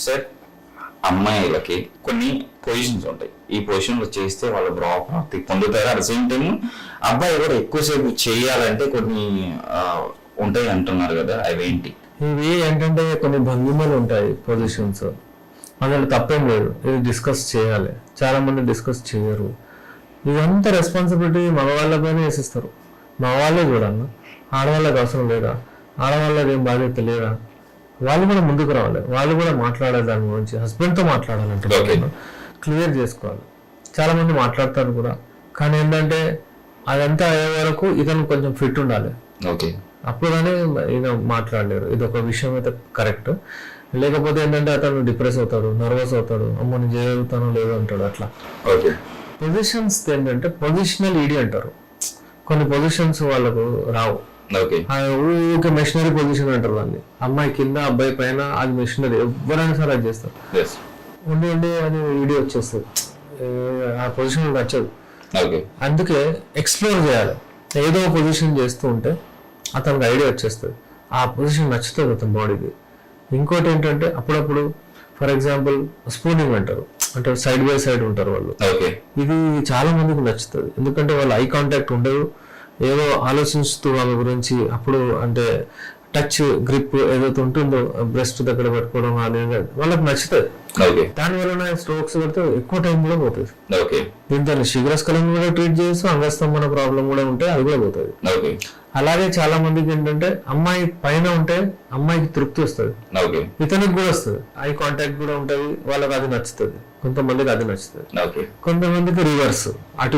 Sir అమ్మాయిలకి కొన్ని positions ఉంటాయి, ఈ పొజిషన్లో చేస్తే వాళ్ళు ప్రాప్తి పొందుతారు. అట్ ద సేమ్ టైం అబ్బాయి కూడా ఎక్కువసేపు చేయాలంటే కొన్ని ఉంటాయి అంటున్నారు కదా, అవేంటి? ఇవి ఏంటంటే కొన్ని భంగిమలు ఉంటాయి, పొజిషన్స్. అందులో తప్పేం లేదు, ఇది డిస్కస్ చేయాలి. చాలా మంది డిస్కస్ చేయరు. ఇదంతా రెస్పాన్సిబిలిటీ మగవాళ్ళపైన వేసిస్తారు. మగవాళ్ళే చూడన్న, ఆడవాళ్ళకి అవసరం లేదా? ఆడవాళ్ళకి ఏం బాధ్యత లేదా? వాళ్ళు కూడా ముందుకు రావాలి, వాళ్ళు కూడా మాట్లాడాలి. దాని గురించి హస్బెండ్తో మాట్లాడాలంటే క్లియర్ చేసుకోవాలి. చాలా మంది మాట్లాడతారు కూడా, కానీ ఏంటంటే అదంతా అయ్యే వరకు ఇతను కొంచెం ఫిట్ ఉండాలి. ఓకే, అప్పుడు కానీ ఈయన మాట్లాడలేరు. ఇది ఒక విషయం అయితే కరెక్ట్. లేకపోతే ఏంటంటే అతను డిప్రెస్ అవుతాడు, నర్వస్ అవుతాడు, అమ్మ నేను చేయగలుగుతానో లేదో అంటాడు. అట్లా ఓకే. పొజిషన్స్ ఏంటంటే పొజిషనల్ ఈడీ అంటారు. కొన్ని పొజిషన్స్ వాళ్ళకు రావు. ఓకే, ఊరికే మెషినరీ పొజిషన్ అంటారు దాన్ని. అమ్మాయి కింద, అబ్బాయి పైన, అది మెషినరీ. ఎవరైనా సరే అది చేస్తారు. ఉండి ఉండి అది ఈడీ వచ్చేస్తుంది, ఆ పొజిషన్ నచ్చదు. అందుకే ఎక్స్ప్లోర్ చేయాలి. ఏదో పొజిషన్ చేస్తూ ఉంటే అతనికి ఐడియా వచ్చేస్తుంది, ఆ పొజిషన్ నచ్చుతుంది అతని బాడీకి. ఇంకోటి ఏంటంటే అప్పుడప్పుడు ఫర్ ఎగ్జాంపుల్ స్పూనింగ్ అంటారు, అంటే సైడ్ బై సైడ్ ఉంటారు వాళ్ళు. ఇది చాలా మందికి నచ్చుతుంది, ఎందుకంటే వాళ్ళు ఐ కాంటాక్ట్ ఉండదు, ఏదో ఆలోచిస్తూ వాళ్ళ గురించి. అప్పుడు అంటే టచ్ గ్రిప్ ఏదైతే ఉంటుందో బ్రెస్ట్ దగ్గర పెట్టుకోవడం అనేది వాళ్ళకి నచ్చుతుంది. దానివల్ల స్ట్రోక్స్ పడితే ఎక్కువ టైం కూడా పోతుంది. దీంతో శీఘ్రస్ఖలనం కూడా ట్రీట్ చేయొచ్చు, అంగస్తంభన ప్రాబ్లం కూడా ఉంటే అది కూడా పోతుంది. అలాగే చాలా మందికి ఏంటంటే అమ్మాయి పైన ఉంటే అమ్మాయికి తృప్తి వస్తుంది, ఇతనికి కూడా వస్తుంది, ఐ కాంటాక్ట్ కూడా ఉంటుంది, వాళ్ళకి అది నచ్చుతుంది. కొంతమందికి అది నచ్చుతుంది, కొంతమందికి రివర్స్, అటు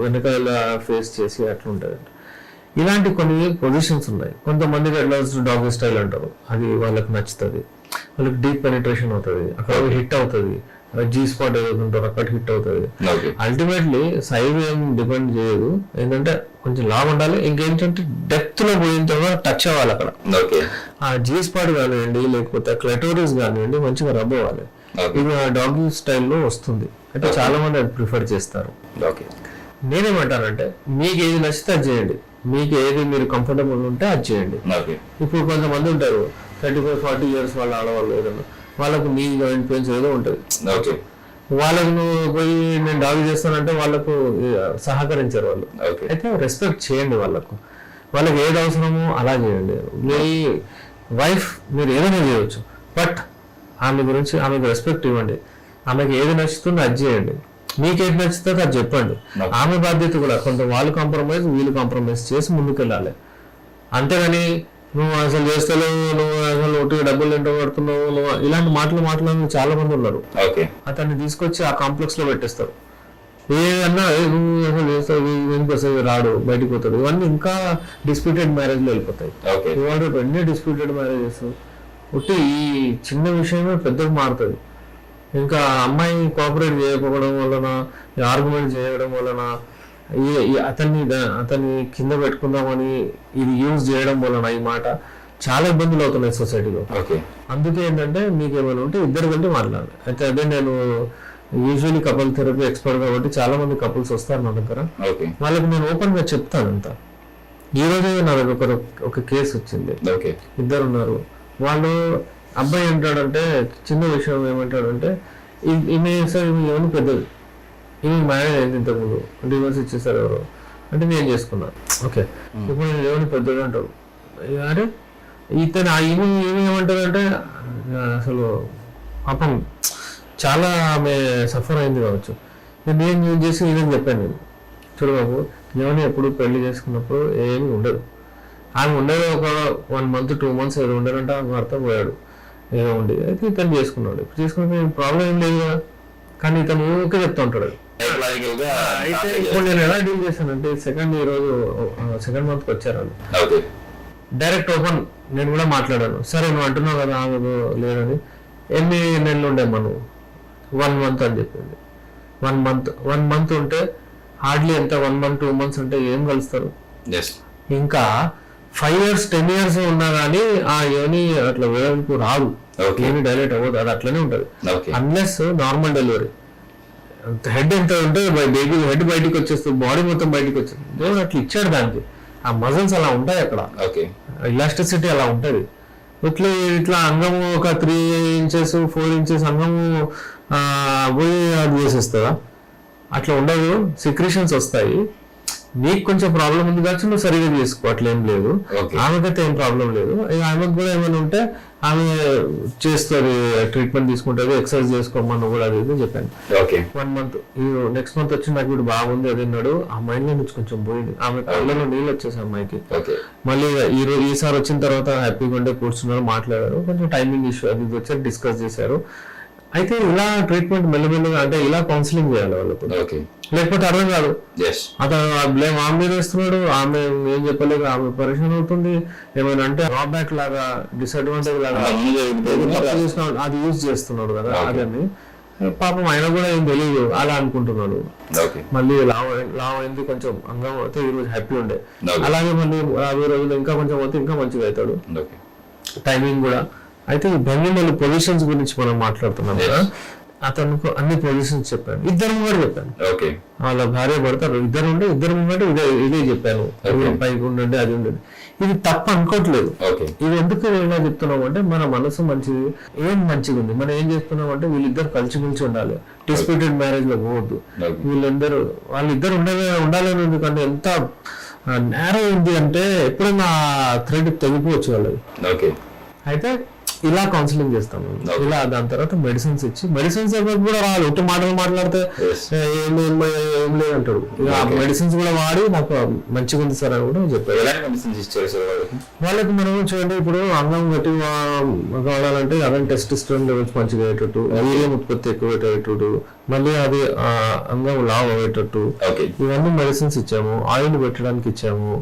వెనకాల ఫేస్ చేసి అట్లా ఉంటుంది. ఇలాంటి కొన్ని పొజిషన్స్ ఉన్నాయి. కొంతమందికి ఎట్లా డాగ్ స్టైల్ అంటారు, అది వాళ్ళకి నచ్చుతుంది, వాళ్ళకి డీప్ పెనిట్రేషన్ అవుతుంది, అక్కడ హిట్ అవుతుంది. జీ స్పాట్ ఏదైతే ఉంటారో అక్కడ హిట్ అవుతుంది. అల్టిమేట్లీ సైజ్ ఏం డిపెండ్ చేయదు, ఏంటంటే కొంచెం లావ్ ఉండాలి. ఇంకేంటంటే డెప్త్ లో పోయిన తర్వాత టచ్ అవ్వాలి అక్కడ. ఆ జీ స్పాట్ కానివ్వండి, లేకపోతే క్లటోరిస్ కానివ్వండి, మంచిగా రబ్ అవ్వాలి. ఇది డాగ్ స్టైల్లో వస్తుంది. అంటే చాలా మంది అది ప్రిఫర్ చేస్తారు. నేనేమంటానంటే మీకు ఏది నచ్చితే అది చేయండి, మీకు ఏది మీరు కంఫర్టబుల్ ఉంటే అది చేయండి. ఇప్పుడు కొంతమంది ఉంటారు 35-40 years వాళ్ళ ఆడవాళ్ళు, ఏదన్నా వాళ్ళకు నీ జాయింట్ పెయిన్స్ ఏదో ఉంటుంది, వాళ్ళకు నువ్వు పోయి నేను డాగ్ చేస్తానంటే వాళ్ళకు సహకరించారు వాళ్ళు. అయితే రెస్పెక్ట్ చేయండి వాళ్ళకు, వాళ్ళకి ఏది అవసరమో అలా చేయండి. మీ వైఫ్ మీరు ఏదైనా చేయవచ్చు, బట్ ఆమె గురించి ఆమెకు రెస్పెక్ట్ ఇవ్వండి. ఆమెకు ఏది నచ్చుతుందో అది చేయండి, మీకేది నచ్చుతుందో అది చెప్పండి. ఆమె బాధ్యత కూడా కొంత వాళ్ళు కాంప్రమైజ్, వీళ్ళు కాంప్రమైజ్ చేసి ముందుకు వెళ్ళాలి. అంతేగాని నువ్వు అసలు చేస్తలేవు, నువ్వు అసలు ఒట్టిగా డబ్బులు ఎంతో పడుతున్నావు, నువ్వు ఇలాంటి మాట్లాడిన చాలా మంది ఉన్నారు. అతన్ని తీసుకొచ్చి ఆ కాంప్లెక్స్ లో పెట్టేస్తారు. ఏదన్నా నువ్వు అసలు చేస్తావు, ఎందుకు రాడు, బయటకు పోతాడు. ఇవన్నీ ఇంకా డిస్ప్యూటెడ్ మ్యారేజ్ లో వెళ్ళిపోతాయి. ఇవాళ ఎన్ని డిస్ప్యూటెడ్ మ్యారేజెస్ ఒట్టి ఈ చిన్న విషయమే పెద్దగా మారుతుంది. ఇంకా అమ్మాయి కోఆపరేట్ చేయకపోవడం వలన, ఆర్గ్యుమెంట్ చేయడం వలన, అతన్ని కింద పెట్టుకుందామని ఇది యూజ్ చేయడం వలన ఈ మాట చాలా ఇబ్బందులు అవుతున్నాయి సొసైటీలో. అందుకే ఏంటంటే మీకు ఏమైనా ఉంటే ఇద్దరు కంటే మాట్లాడాలి. అయితే అదే నేను యూజువల్లీ కపుల్ థెరపీ ఎక్స్పర్ట్ కాబట్టి చాలా మంది కపుల్స్ వస్తారు నా దగ్గర. వాళ్ళకి నేను ఓపెన్ గా చెప్తాను అంతా. ఈ రోజే నా దగ్గర ఒక కేసు వచ్చింది, ఇద్దరు ఉన్నారు. వాళ్ళు అబ్బాయి ఏంటాడంటే చిన్న విషయం ఏమంటాడంటే, ఈమె సార్ ఏమైనా పెద్దది, ఈమె మ్యారేజ్ అయింది ఇంతకుముందు, డివోర్స్ ఇచ్చేసారు ఎవరు అంటే నేను చేసుకున్నాను. ఓకే, ఇప్పుడు నేను ఏమైనా పెద్దది అంటాడు. అరే ఇతను ఈమె ఏమంటాడంటే అసలు పాపం చాలా ఆమె సఫర్ అయింది కావచ్చు. నేను చేసి ఇదని చెప్పాను నేను, చూడు బాబు ఏమైనా ఎప్పుడు పెళ్లి చేసుకున్నప్పుడు ఏమీ ఉండదు, ఆమె ఉండేది ఒక 1 month 2 months ఏదో ఉండేదంటే ఆమె భర్త పోయాడు ఏదో ఉండి, అయితే ఇతను చేసుకున్నాడు. ఇప్పుడు చేసుకుంటే ప్రాబ్లం ఏం లేదు కదా, కానీ ఇతను ఊరికే చెప్తా ఉంటాడు. అయితే ఇప్పుడు నేను ఎలా డీల్ చేశానంటే సెకండ్ మంత్కి వచ్చారు వాళ్ళు, డైరెక్ట్ ఓపెన్ నేను కూడా మాట్లాడాను. సరే నువ్వు అంటున్నావు కదా ఆమె లేదని, ఎన్ని నెలలు ఉండేమ్మా నువ్వు? 1 month అని చెప్పింది. 1 month ఉంటే హార్డ్లీ ఎంత 1 month 2 months అంటే ఏం కలుస్తారు. ఇంకా 5 years 10 years ఉన్నా కానీ ఆ యోని అట్లా వేలకు రాదు, ఏమి డైలైట్ అవ్వదు, అది అట్లనే ఉంటుంది అన్లెస్ నార్మల్ డెలివరీ. హెడ్ ఎంత ఉంటే బేబీ హెడ్ బయటికి వచ్చేస్తుంది, బాడీ మొత్తం బయటికి వచ్చేస్తుంది. దేవుడు అట్లా ఇచ్చాడు దానికి, ఆ మజిల్స్ అలా ఉంటాయి అక్కడ, ఇలాస్టిసిటీ అలా ఉంటుంది. ఇట్లా ఇట్లా అంగము ఒక 3 ఇంచెస్ 4 ఇంచెస్ అంగము పోయి అది చేసేస్తుందా? అట్లా ఉండదు, సిక్రేషన్స్ వస్తాయి. నీకు కొంచెం ప్రాబ్లం ఉంది కాబట్టి నువ్వు సరిగా చేసుకో, అట్లేం లేదు. ఆమెకైతే ఏం ప్రాబ్లం లేదు. ఆమెకు కూడా ఏమైనా ఉంటే ఆమె చేస్తుంది, ట్రీట్మెంట్ తీసుకుంటుంది, ఎక్సర్సైజ్ చేసుకోమని కూడా అది ఇది చెప్పాను. 1 మంత్ నెక్స్ట్ మంత్ వచ్చి నాకు ఇప్పుడు బాగుంది అది అన్నాడు. ఆ మైండ్ లో నుంచి కొంచెం పోయింది, ఆమె కళ్ళలో నీళ్ళు వచ్చేసి అమ్మాయికి. మళ్ళీ ఈసారి వచ్చిన తర్వాత హ్యాపీగా ఉండే కూర్చున్నారు, మాట్లాడారు, కొంచెం టైమింగ్ ఇష్యూ అది ఇది వచ్చి డిస్కస్ చేశారు. అయితే ఇలా ట్రీట్మెంట్ మెల్లమెల్లగా అంటే ఇలా కౌన్సిలింగ్ చేయాలి వాళ్ళకు, లేకపోతే అర్థం కాదు. అతను బ్లేమ్ ఆమె మీద వేస్తున్నాడు, ఆమె ఏం చెప్పలేదు, ఆమె పరిశ్రమ అవుతుంది. ఏమైనా అంటే డ్రాబ్యాక్ లాగా డిసడ్వాంటేజ్ లాగా అది యూజ్ చేస్తున్నాడు కదా, అదని పాపం ఆయన కూడా ఏం తెలియదు అలా అనుకుంటున్నాడు. మళ్ళీ లావ్ అయింది, కొంచెం అంగం అయితే ఈ రోజు హ్యాపీ ఉండే. అలాగే మళ్ళీ 50 రోజులు ఇంకా కొంచెం అయితే ఇంకా మంచిగా అవుతాడు, టైమింగ్ కూడా. అయితే ఈ బెంగళూరు పొజిషన్స్ గురించి మనం మాట్లాడుతున్నాం కదా, అతనికి అన్ని పొజిషన్స్ చెప్పాను, ఇద్దరు కూడా చెప్పాను. వాళ్ళ భార్య పడతారు, ఇద్దరు ఉండే, ఇద్దరు ముంగంటే ఇదే చెప్పాను, పైకి ఉండండి అది ఉండండి. ఇది తప్ప అనుకోవట్లేదు. ఇది ఎందుకు ఇలా చెప్తున్నాం అంటే మన మనసు మంచిది, ఏం మంచిగా ఉంది, మనం ఏం చేస్తున్నాం అంటే వీళ్ళిద్దరు కలిసిమెలిసి ఉండాలి, డిస్ప్యూటెడ్ మ్యారేజ్ లో పోవద్దు. వాళ్ళిద్దరు ఉండాలని ఉంది, కానీ ఎంత నేరో ఉంది అంటే ఎప్పుడైనా థ్రెడ్ తెగిపోవచ్చు వాళ్ళది. అయితే ఇలా కౌన్సిలింగ్ చేస్తాం, ఇలా దాని తర్వాత మెడిసిన్స్ ఇచ్చి, మెడిసిన్స్ కూడా రావాలి, ఒట్టి మాటలు మాట్లాడితే ఏం లేదంటాడు. ఇక మెడిసిన్స్ కూడా వాడి నాకు మంచిగా ఉంది సార్ అని కూడా చెప్పారు. వాళ్ళకి మనం చూడండి, ఇప్పుడు అంగం గట్టి కావాలంటే అదం టెస్టోస్టెరాన్ లెవెల్స్ మంచిగా అయ్యేటట్టు, వీర్యం ఉత్పత్తి ఎక్కువ అయ్యేటట్టు, మళ్ళీ అది అంగం లావ్ అయ్యేటట్టు, ఇవన్నీ మెడిసిన్స్ ఇచ్చాము. ఆయిల్ పెట్టడానికి ఇచ్చాము.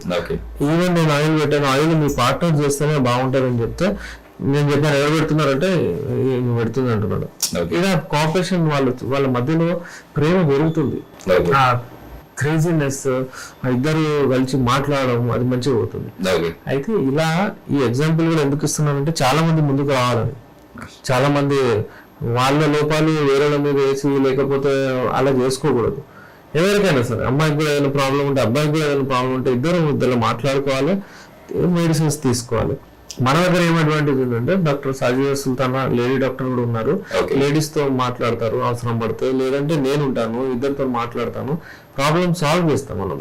ఈవెన్ నేను ఆయిల్ పెట్టాను, ఆయిల్ మీ పార్ట్నర్ చేస్తేనే బాగుంటుందని చెప్తే నేను చెప్పాను, ఎవరు పెడుతున్నారంటే పెడుతుంది అంటున్నాడు. ఇలా కోఆపరేషన్ వాళ్ళ మధ్యలో ప్రేమ పెరుగుతుంది, ఆ క్రేజీనెస్ ఇద్దరు కలిసి మాట్లాడడం అది మంచిగా పోతుంది. అయితే ఇలా ఈ ఎగ్జాంపుల్ కూడా ఎందుకు ఇస్తున్నానంటే చాలా మంది ముందుకు రావాలని, చాలా మంది వాళ్ళ లోపాలు వేరే మీద వేసి లేకపోతే అలా చేసుకోకూడదు. ఎవరికైనా సరే, అమ్మాయికి కూడా ఏదైనా ప్రాబ్లం ఉంటే అబ్బాయికి కూడా ఏదైనా ప్రాబ్లం ఉంటే ఇద్దరు మాట్లాడుకోవాలి, మెడిసిన్స్ తీసుకోవాలి. మన దగ్గర ఏం అడ్వాంటేజ్ ఉందంటే doctor Sajiya Sultana lady doctor కూడా ఉన్నారు, లేడీస్ తో మాట్లాడతారు అవసరం పడితే, లేదంటే నేను ఉంటాను, ఇద్దరితో మాట్లాడతాను, ప్రాబ్లమ్ సాల్వ్ చేస్తాం మనం.